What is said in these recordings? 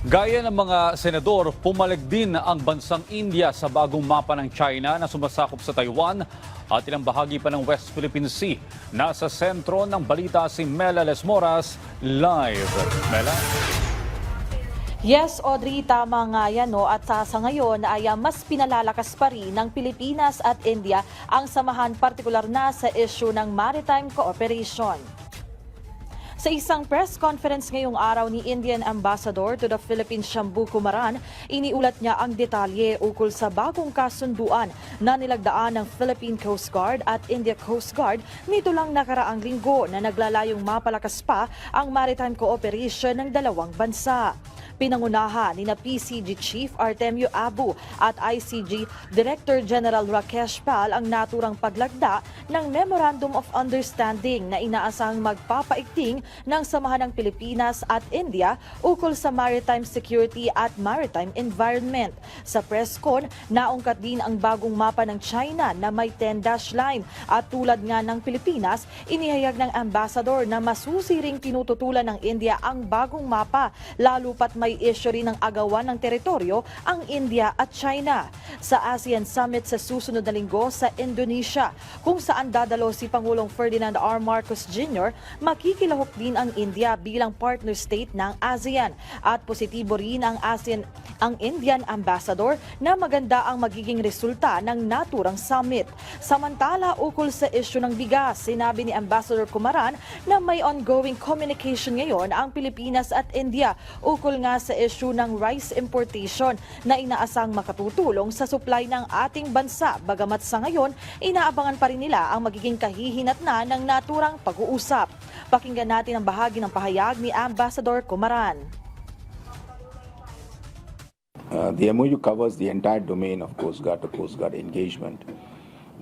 Gaya ng mga senador, pumalag din ang bansang India sa bagong mapa ng China na sumasakop sa Taiwan at ilang bahagi pa ng West Philippine Sea. Nasa sentro ng balita si Mela Lesmoras, live. Mela? Yes, Audrey, tama nga yan. No? At sa ngayon ay mas pinalalakas pa rin ng Pilipinas at India ang samahan partikular na sa issue ng maritime cooperation. Sa isang press conference ngayong araw ni Indian Ambassador to the Philippines, Shambhu Kumaran, iniulat niya ang detalye ukol sa bagong kasunduan na nilagdaan ng Philippine Coast Guard at India Coast Guard nito lang nakaraang linggo na naglalayong mapalakas pa ang maritime cooperation ng dalawang bansa. Pinangunahan ni na PCG Chief Artemio Abu at ICG Director General Rakesh Pal ang naturang paglagda ng Memorandum of Understanding na inaasahang magpapaigting ng samahan ng Pilipinas at India ukol sa maritime security at maritime environment. Sa press con, naungkat din ang bagong mapa ng China na may 10-dash line at tulad nga ng Pilipinas, inihayag ng ambassador na masusiring tinututulan ng India ang bagong mapa lalo pat may issue rin ng agawan ng teritoryo ang India at China. Sa ASEAN Summit sa susunod na linggo sa Indonesia, kung saan dadalo si Pangulong Ferdinand R. Marcos Jr., makikilahok din ang India bilang partner state ng ASEAN at positibo rin ang Indian Ambassador na maganda ang magiging resulta ng naturang summit. Samantala, ukol sa issue ng bigas, sinabi ni Ambassador Kumaran na may ongoing communication ngayon ang Pilipinas at India ukol nga sa issue ng rice importation na inaasang makatutulong sa supply ng ating bansa. Bagamat sa ngayon, inaabangan pa rin nila ang magiging kahihinatnan ng naturang pag-uusap. Pakinggan natin ang bahagi ng pahayag ni Ambassador Kumaran. The MOU covers the entire domain of Coast Guard to Coast Guard engagement,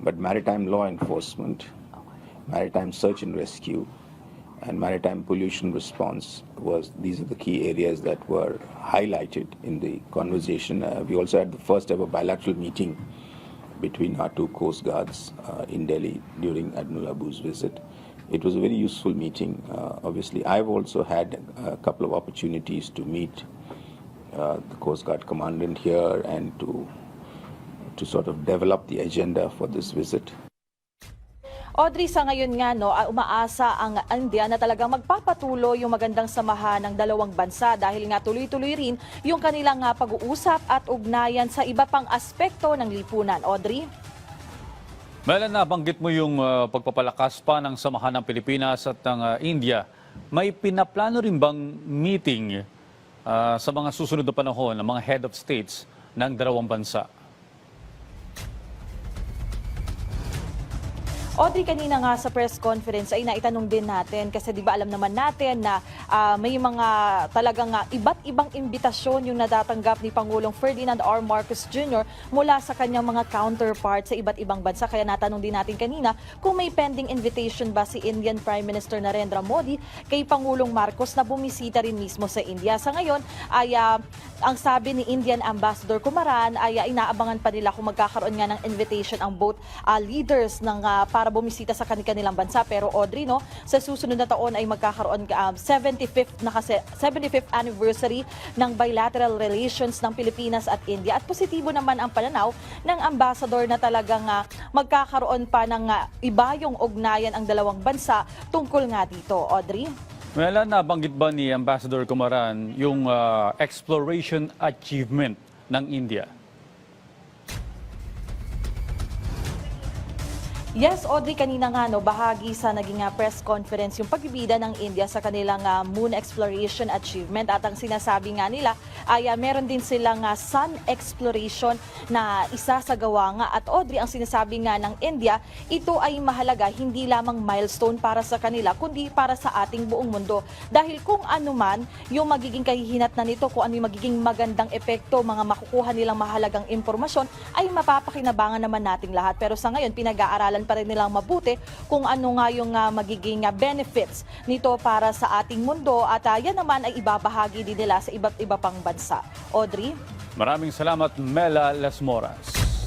but maritime law enforcement, maritime search and rescue, and maritime pollution response these are the key areas that were highlighted in the conversation. We also had the first ever bilateral meeting between our two Coast Guards in Delhi during Admiral Abu's visit. It was a very useful meeting. Obviously, I've also had a couple of opportunities to meet the Coast Guard Commandant here and to sort of develop the agenda for this visit. Audrey, sa ngayon nga umaasa ang India na talagang magpapatuloy yung magandang samahan ng dalawang bansa dahil nga tuloy-tuloy rin yung kanilang pag-uusap at ugnayan sa iba pang aspekto ng lipunan. Audrey? Mela, nabanggit mo yung pagpapalakas pa ng samahan ng Pilipinas at ng India. May pinaplano rin bang meeting sa mga susunod na panahon ng mga head of states ng dalawang bansa? Audrey, kanina nga sa press conference ay naitanong din natin kasi di ba alam naman natin na may mga talagang iba't ibang imbitasyon yung natatanggap ni Pangulong Ferdinand R. Marcos Jr. mula sa kanyang mga counterparts sa iba't ibang bansa. Kaya natanong din natin kanina kung may pending invitation ba si Indian Prime Minister Narendra Modi kay Pangulong Marcos na bumisita rin mismo sa India. Sa ngayon ay ang sabi ni Indian Ambassador Kumaran ay inaabangan pa nila kung magkakaroon nga ng invitation ang both leaders ng para bumisita sa kanilang bansa. Pero Audrey, sa susunod na taon ay magkakaroon 75th anniversary ng bilateral relations ng Pilipinas at India. At positibo naman ang pananaw ng ambassador na talagang magkakaroon pa ng iba yung ugnayan ang dalawang bansa tungkol nga dito. Audrey? Mela, nabanggit ba ni Ambassador Kumaran yung exploration achievement ng India? Yes, Audrey, kanina nga bahagi sa naging press conference yung pagbibida ng India sa kanilang moon exploration achievement at ang sinasabi nga nila ay meron din silang sun exploration na isasagawa nga at Audrey, ang sinasabi nga ng India, ito ay mahalaga hindi lamang milestone para sa kanila kundi para sa ating buong mundo dahil kung ano man yung magiging kahihinatnan nito, kung ano yung magiging magandang epekto, mga makukuha nilang mahalagang impormasyon ay mapapakinabangan naman nating lahat. Pero sa ngayon, pinag-aaralan pa rin nilang mabuti kung ano nga yung magiging benefits nito para sa ating mundo at yan naman ay ibabahagi din nila sa iba't iba pang bansa. Audrey? Maraming salamat, Mela Lesmoras.